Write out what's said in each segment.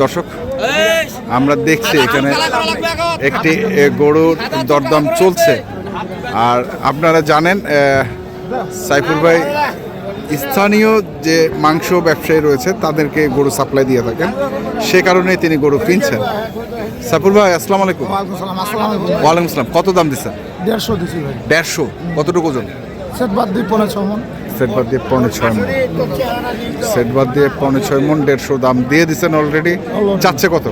দর্শক দর্শক আমরা দেখছি এখানে একটি গরুর দরদাম চলছে। আর আপনারা জানেন সাইফুল ভাই স্থানীয় যে মাংস ব্যবসায়ী রয়েছে তাদেরকে গরু সাপ্লাই দিয়ে থাকেন, সে কারণে তিনি গরু কিনছেন। সাইফুল ভাই আসসালামু আলাইকুম। ওয়ালাইকুম আসসালাম। কত দাম দিচ্ছেন? 150 দিছি ভাই। 150? কতটুকু ওজন? সেট বাদ দিয়ে 5.5 মণ। সেট বাদ দিয়ে 5.5 মণ। সেট বাদ দিয়ে 5.5 মণ 150 দাম দিয়ে দিচ্ছেন অলরেডি। চাচ্ছে কত?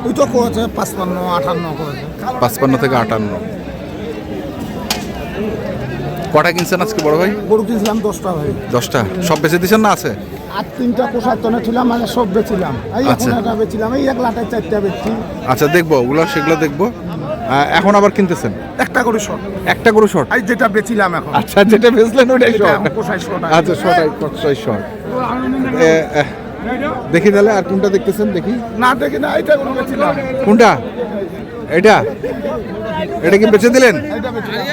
ওই তো কোছে 55 58 কোছে। 55 থেকে 58। কটা কিনছেন আজকে বড় ভাই? গরু কিনছিলাম 10টা ভাই। 10টা? সব বেচে দিচ্ছেন না আছে? আর 3টা কোষার তনে ছিলাম, মানে সব বেচিলাম। এই আচ্ছা। এখন এটা বেচিলাম, এই এক লাটে 4টা বেচছি। আচ্ছা দেখবো ওগুলো, সেগুলো দেখবো। এখন আবার কিনতেছেন? একটা গরু শর্ট। একটা গরু শর্ট? এই যেটা বেচিলাম এখন। আচ্ছা, যেটা বেচলেন ওটাই শর্ট। কোষাই শর্ট। আচ্ছা কোষাই শর্ট। দেখি তাহলে আর কোনটা দেখতেছেন? দেখি। না দেখি না, এইটা গরু বেচিলাম। কোনটা? এটা? এটা কি বেচে দিলেন? এইটা বেচিলাম।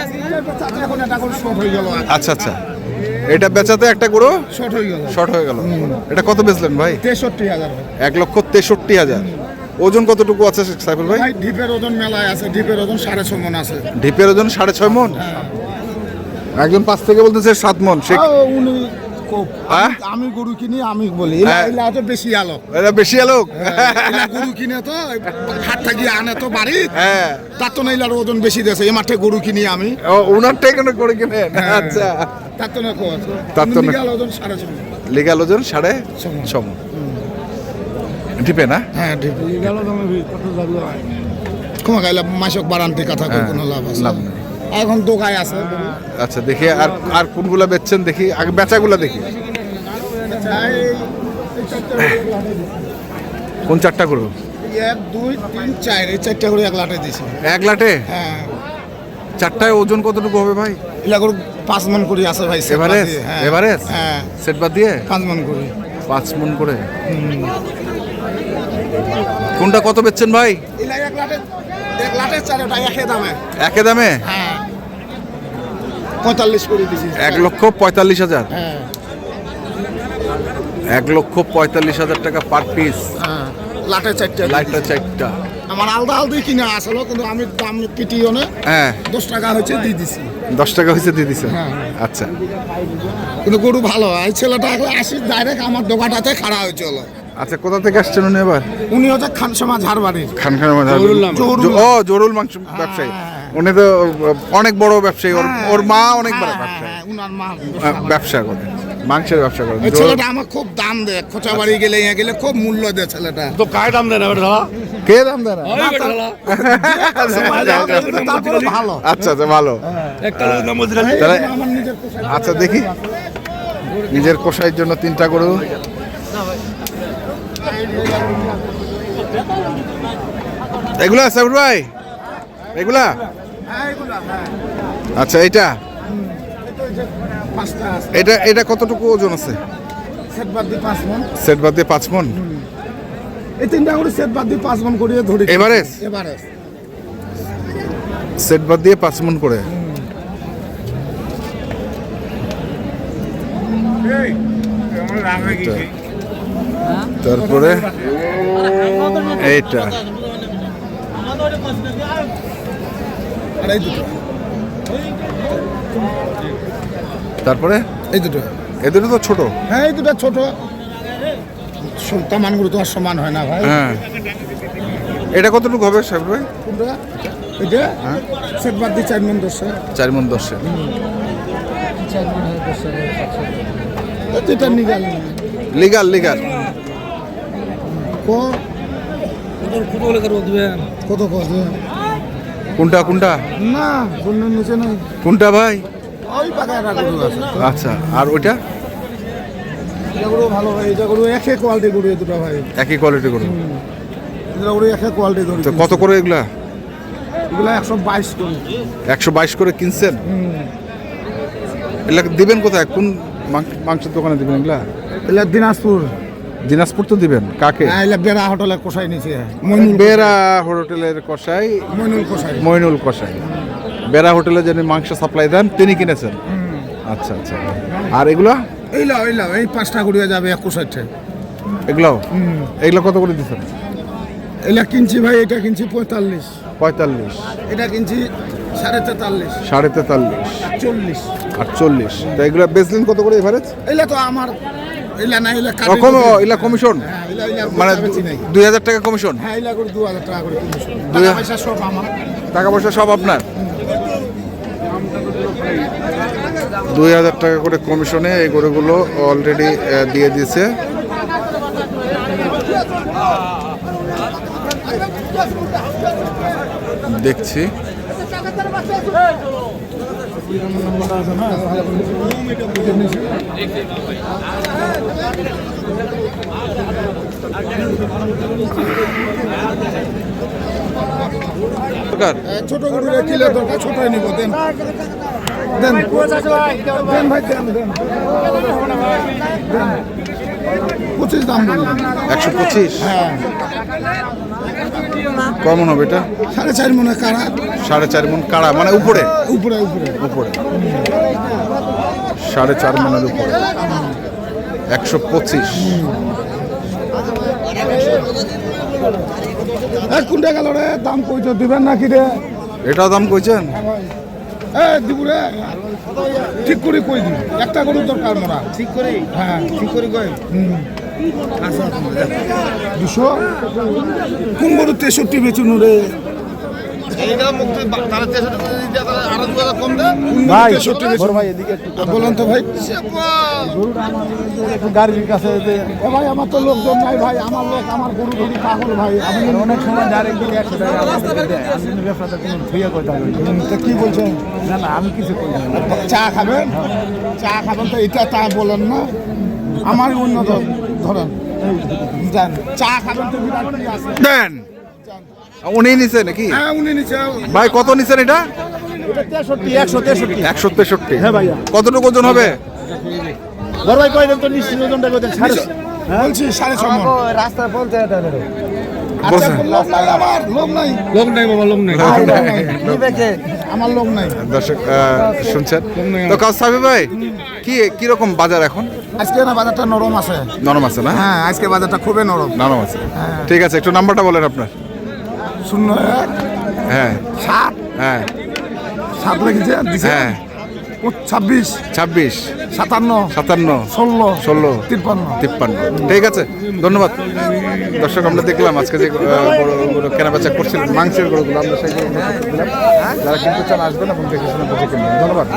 এখন এটা গরু শর্ট হয়ে গেল। আচ্ছা আচ্ছা, এটা বেচাতে একটা গরু শর্ট হয়ে গেল। শর্ট হয়ে গেল। এটা কত বেচলেন ভাই? 63,000। 1,63,000। ওজন কতটুকু আছে সাইফুল ভাই? ভাই ঢিপের ওজন মেলায় আছে, ঢিপের ওজন 6.5 মণ আছে। ঢিপের ওজন 6.5 মণ? একজন 5 থেকে বলতেছে 7 মণ। উনি আমি গরু কিনি, আমি বলি এলা তো বেশি আলো। এটা বেশি আলোক। গরু কিনে তো হাট থাকি আনে তো বাড়ি। হ্যাঁ, তার তো নাইলার ওজন বেশি দিয়েছে। এই মাঠে গরু কিনি আমি। ওনারটাই কেন করে কিনেন? আচ্ছা, তার তো না কোচ। তার তো লিগ্যাল ওজন 6.5 মণ। লিগ্যাল ওজন 6.5 মণ। ঢিপে না? হ্যাঁ ঢিপে। লিগ্যাল ওজন কত যাবে? কমা গাইলা মাসক বাড়ান্তি কথা কোনো লাভ আছে? লাভ নেই। এখন দোকায় আছে। আচ্ছা দেখি আর কোনগুলা বেচছেন দেখি, আগে বেচাগুলা দেখি। কোন 4টা গরু? 1 2 3 4, এই 4টা গরু এক লাটে দিছি। এক লাটে? হ্যাঁ। 4টায় ওজন কতটুকু হবে ভাই? এলা গরু 5 মণ করে আছে ভাই। এভারেজ? এভারেজ? হ্যাঁ, সেট বাদ দিয়ে 5 মণ করে। 5 মণ করে। কোনটা কত বেচছেন ভাই? এলা এক লাটে 4টা একই দামে। একই দামে? হ্যাঁ, 45 করে দিছি। 1,45,000। হ্যাঁ, 1,45,000 টাকা পার পিস। হ্যাঁ, লাটে 4টা। লাইটটা 4টা। আমার আলাদা আলাদাই কিনা আসলো, কিন্তু আমি দাম পিটিও না। হ্যাঁ, 10 টাকা হচ্ছে দিয়ে দিছি। 10 টাকা হয়েছে দিয়ে দিছে। হ্যাঁ। আচ্ছা, কিন্তু গরু ভালো। এই ছেলেটা আসি ডাইরেক্ট আমার দোকানটাতে খাড়া হয়েছিল। আচ্ছা কোথা থেকে আসছেন উনি এবার? উনি হচ্ছে খানসমা ঝাড়বাড়ির। ও জরুল মাংস ব্যবসায়ী। উনি তো অনেক বড় ব্যবসায়ী। ওর মা অনেক বড় ব্যবসায়ী। উনার মা ব্যবসা করে, মাংসের ব্যবসা করে। এই ছেলেটা আমার খুব দাম দেয়। খোঁচা বাড়ি গেলে গেলে খুব মূল্য দেয় ছেলেটা। তো কায় দাম দেয় না বেটা? কে দাম দেয় না? ভালো। আচ্ছা আচ্ছা ভালো। একটা নাম বলছিলাম। তাহলে আমার নিজের পোশাক। আচ্ছা দেখি, নিজের কষাইয়ের জন্য 3টা গরু। এগুলা সাইফুল ভাই? এগুলা? আচ্ছা এটা? এটা কতটুকু ওজন আছে? সেট বাদ দিয়ে 5 মণ। সেট বাদ দিয়ে 5 মণ? এই 3টা করে সেট বাদ দিয়ে 5 মণ করে ধরি। এভারেজ? এভারেজ। সেট বাদ দিয়ে 5 মণ করে। তারপরে এইটা। তারপরে এই দুটো। এই দুটো তো ছোট। হ্যাঁ, এই দুটো ছোট। সন্তানগুলো তো আর সমান হয় না ভাই। হ্যাঁ, এটা কতটুকু হবে সাহেব ভাই? কোনটা? এটা সেট বাদ দিয়ে 4 মণ 10। 4 মণ 10। 4 মণ 10। এটা নিগাল। Legal legal. কত কত? কোনটা কোনটা? না, কোন নিচে নাই। কোনটা ভাই? ওই পাকাটা গরু আছে। আচ্ছা, আর ওইটা? এটা গরু ভালো ভাই। এটা গরু একই কোয়ালিটি গরু। এই দুটো ভাই একই কোয়ালিটি গরু। এটা গরু একই কোয়ালিটি গরু। তো কত করে এগুলা? এগুলা 122 করে। 122 করে কিনছেন? এগুলা দিবেন কোথায়? কোন মাংসের দোকানে দিবেন এগুলা? এগুলা দিনাজপুর। দিনাজপুর তো দিবেন কাকে? এলা বেড়া হোটেলে কষাই নিছে মইনুল বেরা হোটেলের কষাই মইনুল কষাই। মইনুল কষাই। বেরা হোটেলে যিনি মাংস সাপ্লাই দেন তিনি কিনেছেন। আচ্ছা আচ্ছা। আর এগুলো এইলা এই 5টা গুড়িয়া যাবে 21 এগুলো এগুলো কত করে দিচ্ছেন? এলা কিনছি ভাই, এটা কিনছি 45, 45, এটা কিনছি 43.5, 43.5, 40। 48। তো এগুলো বেচলেন কত করে এভারেজ? এলা তো আমার এলা না এলা রকম এগুলা কমিশন হ্যাঁ, এলা মানে বেচি নাই। 2000 টাকা কমিশন। হ্যাঁ এলা করে 2000 টাকা করে কিনছি। 2000 পয়সা সব আমার। টাকা পয়সা সব আপনার? 2000 টাকা করে কমিশনে এই গরুগুলো অলরেডি দিয়ে দিয়েছে। দেখছি ছোট গরুরে কিলো দরকার, ছোটই নিব। দেন দেন দেন ভাই, দেন দেন 25 দাম বললাম। 125। হ্যাঁ কেমন হবে এটা? 4.5 মনে কারা 4.5 মণ কাড়া মানে উপরে উপরে উপরে। উপরে 4.5 মণের উপরে 125। কোনটা গেল রে? দাম কইতো দিবেন নাকি রে? এটাও দাম কইছেন? দিবু রে, ঠিক করে কই দিই। একটা গরুর দরকার মোরা। ঠিক করে? হ্যাঁ ঠিক করে কই। আচ্ছা 200। কোন গরু 63 বেচুন রে? ভাই বলেন তো ভাই। গাড়ির কাছে ভাই আমার তো লোকজন নাই ভাই, আমার লোক আমার গরু ধরি পাগল ভাই। আমি অনেক সময় ডাইরেক্ট 100 টাকা কি বলছেন? না না আমি কিছু করি না। চা খাবেন? চা খাবেন তো এটা তা বলেন না, আমার অন্য ধরেন জান চা খাবেন তো বিরাট কি আছে দেন উনি নিছে নাকি? হ্যাঁ উনি নিচে। ভাই কত নিছেন এটা? 163। 163। হ্যাঁ ভাইয়া। কতটুকু ওজন হবে? বড় ভাই কই দেন তো নিশ্চিত ওজনটা কই দেন? বলছি 6.5 মণ। রাস্তা বলতে এটা ধরো। আচ্ছা লোক নাই, আমার লোক নাই। লোক নাই বাবা, লোক নাই। আমার লোক নাই। দর্শক শুনছেন তো কাউসাফি ভাই, কি রকম বাজার এখন? আজকে না বাজারটা নরম আছে। নরম আছে না? হ্যাঁ আজকে বাজারটা খুবই নরম। নরম আছে। ঠিক আছে, একটু নাম্বারটা বলেন আপনার। 01 হ্যাঁ 7 হ্যাঁ 7 লিখেছে দিছে। হ্যাঁ 26 26 57 57 16 16 53। ঠিক আছে, ধন্যবাদ। দর্শক আমরা দেখলাম আজকে যে গরুগুলো কেনাবেচা করছিলেন, মাংসের গরুগুলো আমরা সেই গরুগুলো দিলাম। যারা কিনতে চান আসবেন এবং দেখে শুনে বুঝে কিনবেন। ধন্যবাদ।